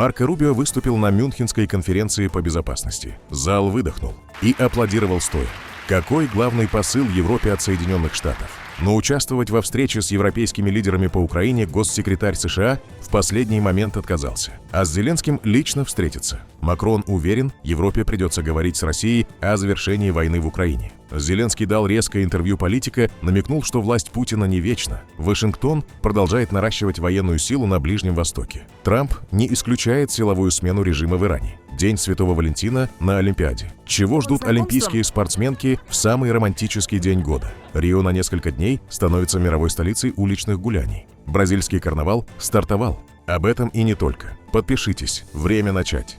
Марко Рубио выступил на Мюнхенской конференции по безопасности. Зал выдохнул и аплодировал стоя. Какой главный посыл Европе от Соединенных Штатов? Но участвовать во встрече с европейскими лидерами по Украине госсекретарь США в последний момент отказался, а с Зеленским лично встретиться. Макрон уверен, Европе придется говорить с Россией о завершении войны в Украине. Зеленский дал резкое интервью «Политика», намекнул, что власть Путина не вечна. Вашингтон продолжает наращивать военную силу на Ближнем Востоке. Трамп не исключает силовую смену режима в Иране. День Святого Валентина на Олимпиаде. Чего ждут олимпийские спортсменки в самый романтический день года? Рио на несколько дней становится мировой столицей уличных гуляний. Бразильский карнавал стартовал. Об этом и не только. Подпишитесь. Время начать.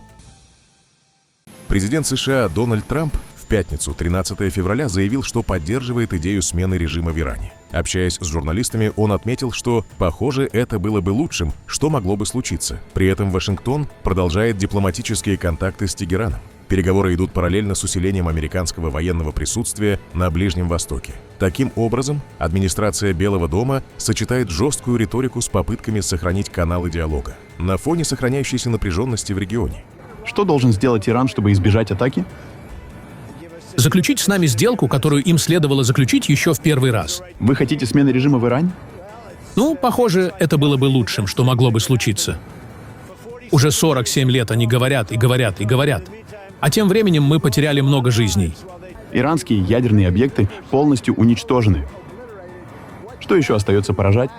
Президент США Дональд Трамп в пятницу, 13 февраля, заявил, что поддерживает идею смены режима в Иране. Общаясь с журналистами, он отметил, что, похоже, это было бы лучшим, что могло бы случиться. При этом Вашингтон продолжает дипломатические контакты с Тегераном. Переговоры идут параллельно с усилением американского военного присутствия на Ближнем Востоке. Таким образом, администрация Белого дома сочетает жесткую риторику с попытками сохранить каналы диалога на фоне сохраняющейся напряженности в регионе. Что должен сделать Иран, чтобы избежать атаки? Заключить с нами сделку, которую им следовало заключить еще в первый раз. Вы хотите смены режима в Иране? Ну, похоже, это было бы лучшим, что могло бы случиться. Уже 47 лет они говорят и говорят и говорят. А тем временем мы потеряли много жизней. Иранские ядерные объекты полностью уничтожены. Что еще остается поражать?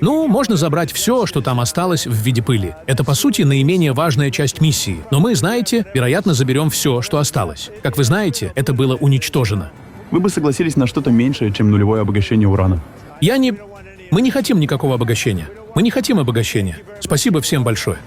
Ну, можно забрать все, что там осталось в виде пыли. Это, по сути, наименее важная часть миссии. Но мы, знаете, вероятно, заберем все, что осталось. Как вы знаете, это было уничтожено. Вы бы согласились на что-то меньшее, чем нулевое обогащение урана? Мы не хотим никакого обогащения. Мы не хотим обогащения. Спасибо всем большое.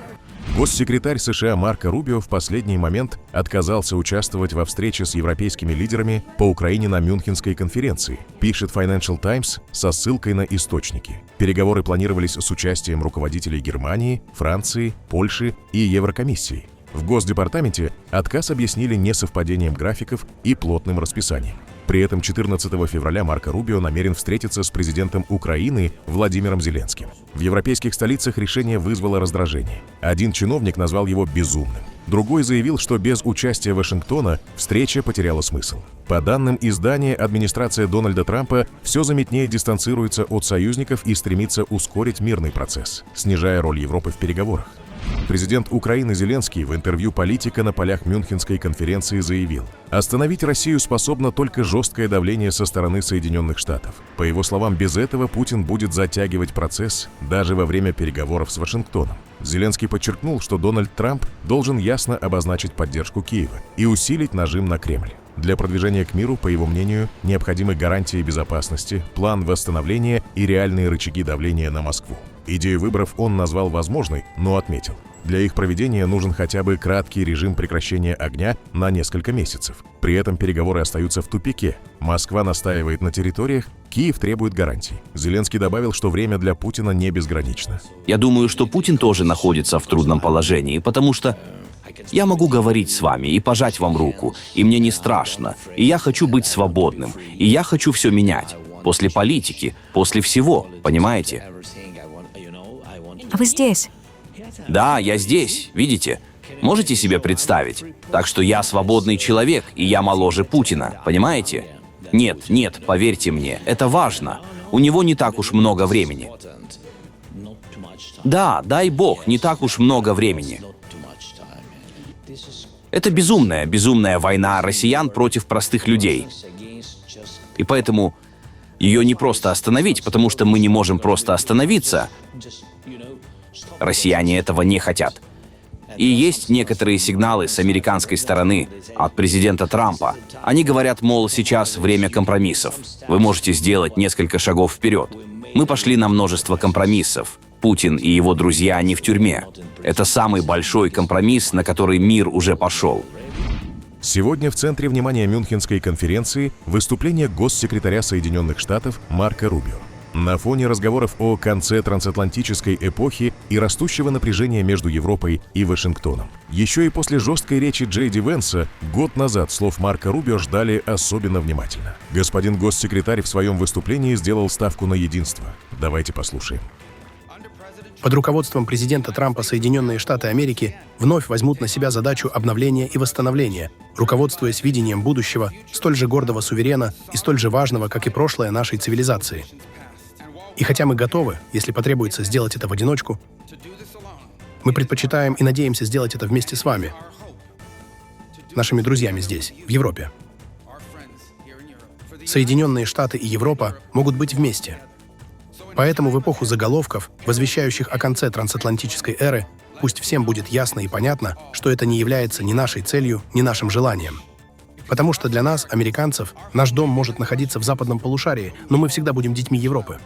Госсекретарь США Марко Рубио в последний момент отказался участвовать во встрече с европейскими лидерами по Украине на Мюнхенской конференции, пишет Financial Times со ссылкой на источники. Переговоры планировались с участием руководителей Германии, Франции, Польши и Еврокомиссии. В Госдепартаменте отказ объяснили несовпадением графиков и плотным расписанием. При этом 14 февраля Марко Рубио намерен встретиться с президентом Украины Владимиром Зеленским. В европейских столицах решение вызвало раздражение. Один чиновник назвал его безумным. Другой заявил, что без участия Вашингтона встреча потеряла смысл. По данным издания, администрация Дональда Трампа все заметнее дистанцируется от союзников и стремится ускорить мирный процесс, снижая роль Европы в переговорах. Президент Украины Зеленский в интервью «Политика» на полях Мюнхенской конференции заявил: «Остановить Россию способно только жесткое давление со стороны Соединенных Штатов». По его словам, без этого Путин будет затягивать процесс даже во время переговоров с Вашингтоном. Зеленский подчеркнул, что Дональд Трамп должен ясно обозначить поддержку Киева и усилить нажим на Кремль. Для продвижения к миру, по его мнению, необходимы гарантии безопасности, план восстановления и реальные рычаги давления на Москву. Идею выборов он назвал возможной, но отметил: для их проведения нужен хотя бы краткий режим прекращения огня на несколько месяцев. При этом переговоры остаются в тупике. Москва настаивает на территориях, Киев требует гарантий. Зеленский добавил, что время для Путина не безгранично. Я думаю, что Путин тоже находится в трудном положении, потому что я могу говорить с вами и пожать вам руку, и мне не страшно, и я хочу быть свободным, и я хочу все менять. После политики, после всего, понимаете? А вы здесь? Да, я здесь, видите? Можете себе представить? Так что я свободный человек, и я моложе Путина, понимаете? Нет, поверьте мне, это важно. У него не так уж много времени. Да, дай бог, не так уж много времени. Это безумная война россиян против простых людей. И поэтому ее не просто остановить, потому что мы не можем просто остановиться. Россияне этого не хотят. И есть некоторые сигналы с американской стороны, от президента Трампа. Они говорят, мол, сейчас время компромиссов. Вы можете сделать несколько шагов вперед. Мы пошли на множество компромиссов. Путин и его друзья не в тюрьме. Это самый большой компромисс, на который мир уже пошел. Сегодня в центре внимания Мюнхенской конференции выступление госсекретаря Соединенных Штатов Марко Рубио. На фоне разговоров о конце трансатлантической эпохи и растущего напряжения между Европой и Вашингтоном. Еще и после жесткой речи Джей Ди Венса год назад слов Марко Рубио ждали особенно внимательно. Господин госсекретарь в своем выступлении сделал ставку на единство. Давайте послушаем. Под руководством президента Трампа Соединенные Штаты Америки вновь возьмут на себя задачу обновления и восстановления, руководствуясь видением будущего, столь же гордого суверена и столь же важного, как и прошлое нашей цивилизации. И хотя мы готовы, если потребуется сделать это в одиночку, мы предпочитаем и надеемся сделать это вместе с вами, нашими друзьями здесь, в Европе. Соединенные Штаты и Европа могут быть вместе. Поэтому в эпоху заголовков, возвещающих о конце трансатлантической эры, пусть всем будет ясно и понятно, что это не является ни нашей целью, ни нашим желанием. Потому что для нас, американцев, наш дом может находиться в западном полушарии, но мы всегда будем детьми Европы.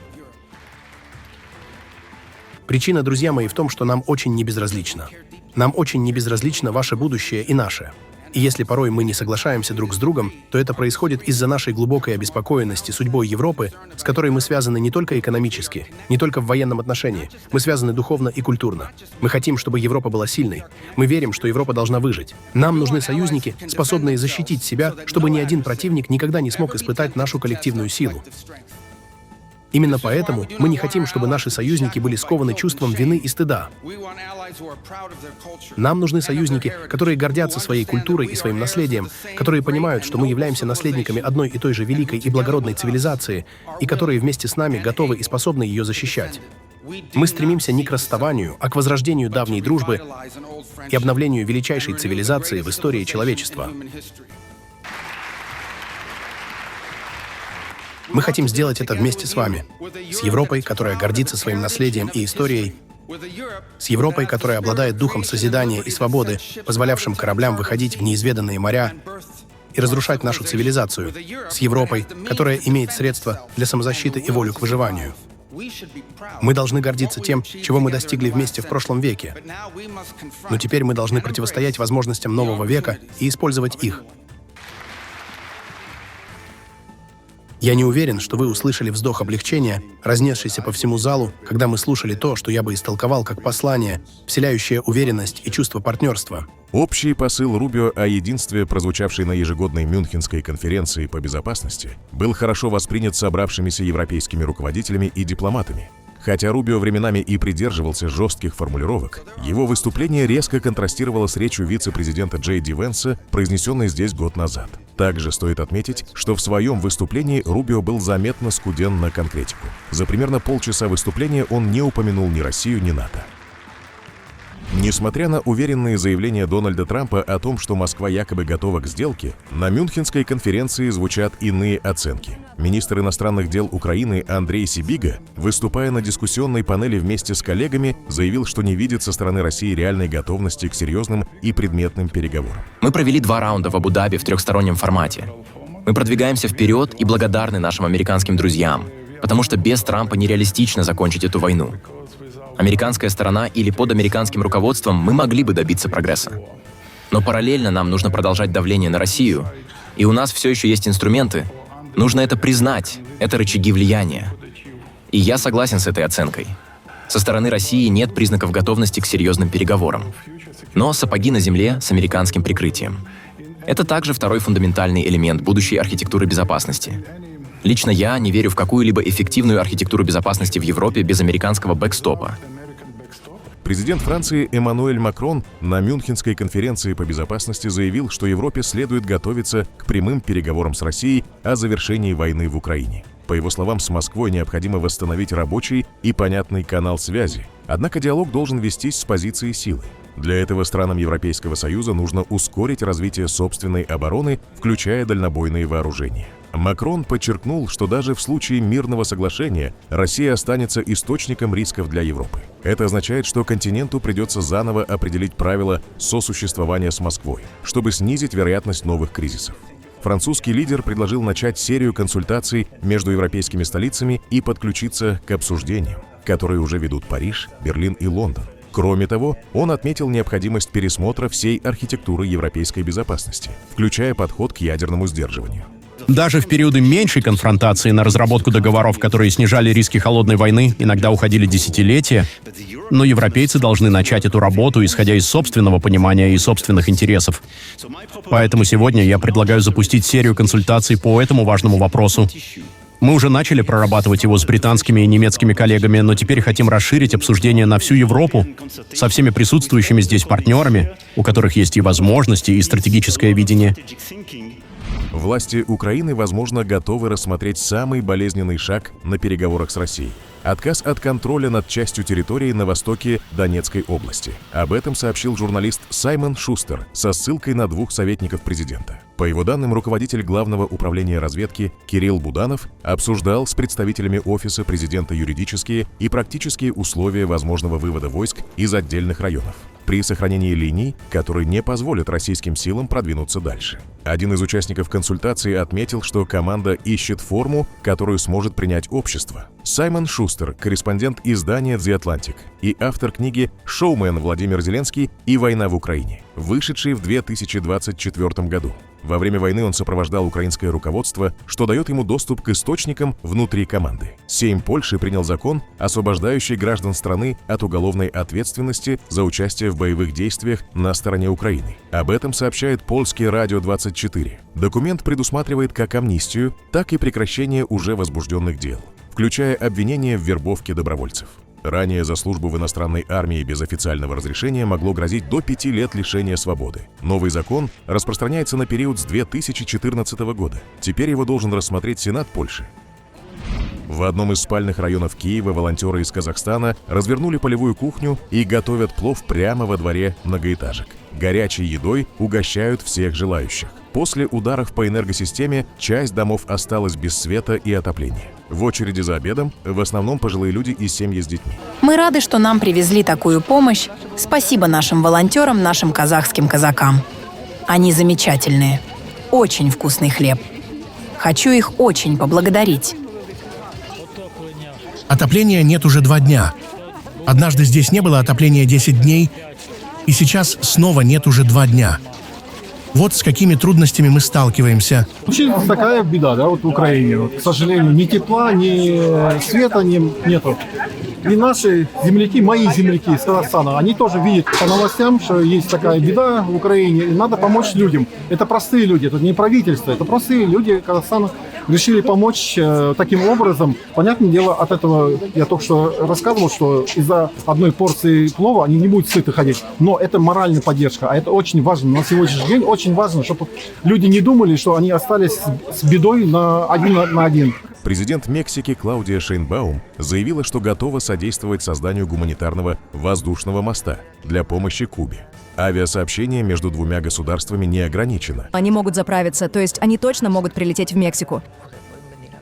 Причина, друзья мои, в том, что нам очень небезразлично. Нам очень небезразлично ваше будущее и наше. И если порой мы не соглашаемся друг с другом, то это происходит из-за нашей глубокой обеспокоенности судьбой Европы, с которой мы связаны не только экономически, не только в военном отношении, мы связаны духовно и культурно. Мы хотим, чтобы Европа была сильной. Мы верим, что Европа должна выжить. Нам нужны союзники, способные защитить себя, чтобы ни один противник никогда не смог испытать нашу коллективную силу. Именно поэтому мы не хотим, чтобы наши союзники были скованы чувством вины и стыда. Нам нужны союзники, которые гордятся своей культурой и своим наследием, которые понимают, что мы являемся наследниками одной и той же великой и благородной цивилизации, и которые вместе с нами готовы и способны ее защищать. Мы стремимся не к расставанию, а к возрождению давней дружбы и обновлению величайшей цивилизации в истории человечества. Мы хотим сделать это вместе с вами, с Европой, которая гордится своим наследием и историей, с Европой, которая обладает духом созидания и свободы, позволявшим кораблям выходить в неизведанные моря и разрушать нашу цивилизацию, с Европой, которая имеет средства для самозащиты и волю к выживанию. Мы должны гордиться тем, чего мы достигли вместе в прошлом веке, но теперь мы должны противостоять возможностям нового века и использовать их. Я не уверен, что вы услышали вздох облегчения, разнесшийся по всему залу, когда мы слушали то, что я бы истолковал как послание, вселяющее уверенность и чувство партнерства. Общий посыл Рубио о единстве, прозвучавший на ежегодной Мюнхенской конференции по безопасности, был хорошо воспринят собравшимися европейскими руководителями и дипломатами. Хотя Рубио временами и придерживался жестких формулировок, его выступление резко контрастировало с речью вице-президента Джей Ди Венса, произнесенной здесь год назад. Также стоит отметить, что в своем выступлении Рубио был заметно скуден на конкретику. За примерно полчаса выступления он не упомянул ни Россию, ни НАТО. Несмотря на уверенные заявления Дональда Трампа о том, что Москва якобы готова к сделке, на Мюнхенской конференции звучат иные оценки. Министр иностранных дел Украины Андрей Сибига, выступая на дискуссионной панели вместе с коллегами, заявил, что не видит со стороны России реальной готовности к серьезным и предметным переговорам. Мы провели 2 раунда в Абу-Даби в трехстороннем формате. Мы продвигаемся вперед и благодарны нашим американским друзьям, потому что без Трампа нереалистично закончить эту войну. Американская сторона или под американским руководством мы могли бы добиться прогресса. Но параллельно нам нужно продолжать давление на Россию, и у нас все еще есть инструменты. Нужно это признать, это рычаги влияния. И я согласен с этой оценкой. Со стороны России нет признаков готовности к серьезным переговорам. Но сапоги на земле с американским прикрытием. Это также второй фундаментальный элемент будущей архитектуры безопасности. Лично я не верю в какую-либо эффективную архитектуру безопасности в Европе без американского бэкстопа. Президент Франции Эммануэль Макрон на Мюнхенской конференции по безопасности заявил, что Европе следует готовиться к прямым переговорам с Россией о завершении войны в Украине. По его словам, с Москвой необходимо восстановить рабочий и понятный канал связи. Однако диалог должен вестись с позиции силы. Для этого странам Европейского Союза нужно ускорить развитие собственной обороны, включая дальнобойные вооружения. Макрон подчеркнул, что даже в случае мирного соглашения Россия останется источником рисков для Европы. Это означает, что континенту придется заново определить правила сосуществования с Москвой, чтобы снизить вероятность новых кризисов. Французский лидер предложил начать серию консультаций между европейскими столицами и подключиться к обсуждениям, которые уже ведут Париж, Берлин и Лондон. Кроме того, он отметил необходимость пересмотра всей архитектуры европейской безопасности, включая подход к ядерному сдерживанию. Даже в периоды меньшей конфронтации на разработку договоров, которые снижали риски холодной войны, иногда уходили десятилетия, но европейцы должны начать эту работу, исходя из собственного понимания и собственных интересов. Поэтому сегодня я предлагаю запустить серию консультаций по этому важному вопросу. Мы уже начали прорабатывать его с британскими и немецкими коллегами, но теперь хотим расширить обсуждение на всю Европу со всеми присутствующими здесь партнерами, у которых есть и возможности, и стратегическое видение. Власти Украины, возможно, готовы рассмотреть самый болезненный шаг на переговорах с Россией – отказ от контроля над частью территории на востоке Донецкой области. Об этом сообщил журналист Саймон Шустер со ссылкой на 2 советников президента. По его данным, руководитель Главного управления разведки Кирилл Буданов обсуждал с представителями Офиса президента юридические и практические условия возможного вывода войск из отдельных районов при сохранении линий, которые не позволят российским силам продвинуться дальше. Один из участников консультации отметил, что команда ищет форму, которую сможет принять общество. Саймон Шустер, корреспондент издания The Atlantic и автор книги «Шоумен Владимир Зеленский и война в Украине», вышедшей в 2024 году. Во время войны он сопровождал украинское руководство, что дает ему доступ к источникам внутри команды. Сейм Польши принял закон, освобождающий граждан страны от уголовной ответственности за участие в боевых действиях на стороне Украины. Об этом сообщает польский Радио 24. Документ предусматривает как амнистию, так и прекращение уже возбужденных дел, включая обвинения в вербовке добровольцев. Ранее за службу в иностранной армии без официального разрешения могло грозить до 5 лет лишения свободы. Новый закон распространяется на период с 2014 года. Теперь его должен рассмотреть Сенат Польши. В одном из спальных районов Киева волонтеры из Казахстана развернули полевую кухню и готовят плов прямо во дворе многоэтажек. Горячей едой угощают всех желающих. После ударов по энергосистеме часть домов осталась без света и отопления. В очереди за обедом в основном пожилые люди и семьи с детьми. Мы рады, что нам привезли такую помощь. Спасибо нашим волонтерам, нашим казахским казакам. Они замечательные. Очень вкусный хлеб. Хочу их очень поблагодарить. Отопления нет уже 2 дня. Однажды здесь не было отопления 10 дней, и сейчас снова нет уже 2 дня. Вот с какими трудностями мы сталкиваемся. Вообще такая беда, да, вот в Украине. Вот, к сожалению, ни тепла, ни света нету. И наши земляки, мои земляки из Казахстана, они тоже видят по новостям, что есть такая беда в Украине, и надо помочь людям. Это простые люди, это не правительство, это простые люди Казахстана решили помочь таким образом. Понятное дело, от этого я только что рассказывал, что из-за одной порции плова они не будут сыты ходить. Но это моральная поддержка, а это очень важно. На сегодняшний день очень важно, чтобы люди не думали, что они остались с бедой один на один. Президент Мексики Клаудия Шейнбаум заявила, что готова содействовать созданию гуманитарного воздушного моста для помощи Кубе. Авиасообщение между 2 государствами не ограничено. Они могут заправиться, то есть они точно могут прилететь в Мексику.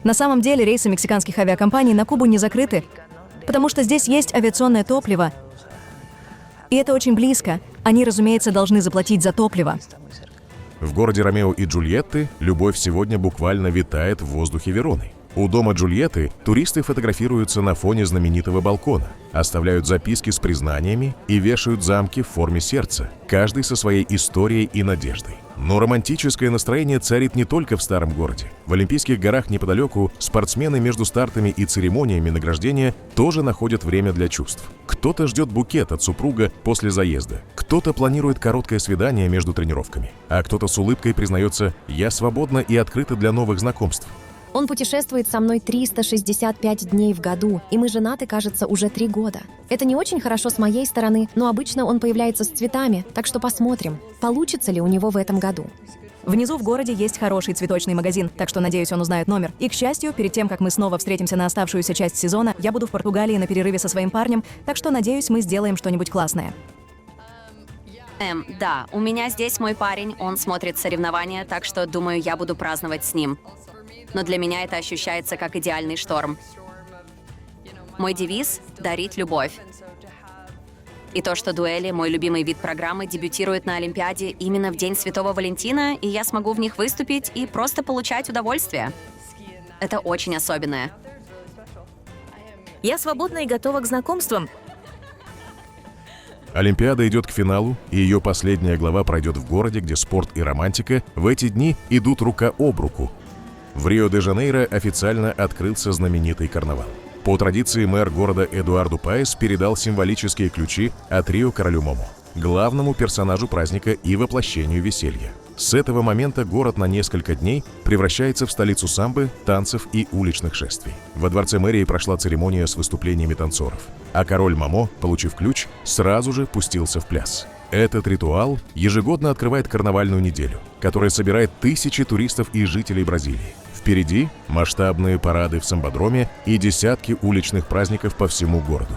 На самом деле рейсы мексиканских авиакомпаний на Кубу не закрыты, потому что здесь есть авиационное топливо. И это очень близко. Они, разумеется, должны заплатить за топливо. В городе Ромео и Джульетты любовь сегодня буквально витает в воздухе Вероны. У дома Джульетты туристы фотографируются на фоне знаменитого балкона, оставляют записки с признаниями и вешают замки в форме сердца, каждый со своей историей и надеждой. Но романтическое настроение царит не только в старом городе. В Олимпийских горах неподалеку спортсмены между стартами и церемониями награждения тоже находят время для чувств. Кто-то ждет букет от супруга после заезда, кто-то планирует короткое свидание между тренировками, а кто-то с улыбкой признается: «Я свободна и открыта для новых знакомств». Он путешествует со мной 365 дней в году, и мы женаты, кажется, уже 3 года. Это не очень хорошо с моей стороны, но обычно он появляется с цветами, так что посмотрим, получится ли у него в этом году. Внизу в городе есть хороший цветочный магазин, так что, надеюсь, он узнает номер. И, к счастью, перед тем, как мы снова встретимся на оставшуюся часть сезона, я буду в Португалии на перерыве со своим парнем, так что, надеюсь, мы сделаем что-нибудь классное. Да, у меня здесь мой парень, он смотрит соревнования, так что, думаю, я буду праздновать с ним. Но для меня это ощущается как идеальный шторм. Мой девиз — дарить любовь. И то, что дуэли, мой любимый вид программы, дебютируют на Олимпиаде именно в День Святого Валентина, и я смогу в них выступить и просто получать удовольствие. Это очень особенное. Я свободна и готова к знакомствам. Олимпиада идет к финалу, и ее последняя глава пройдет в городе, где спорт и романтика в эти дни идут рука об руку. В Рио-де-Жанейро официально открылся знаменитый карнавал. По традиции мэр города Эдуарду Паес передал символические ключи от Рио королю Момо, главному персонажу праздника и воплощению веселья. С этого момента город на несколько дней превращается в столицу самбы, танцев и уличных шествий. Во дворце мэрии прошла церемония с выступлениями танцоров, а король Момо, получив ключ, сразу же пустился в пляс. Этот ритуал ежегодно открывает карнавальную неделю, которая собирает тысячи туристов и жителей Бразилии. Впереди масштабные парады в самбодроме и десятки уличных праздников по всему городу.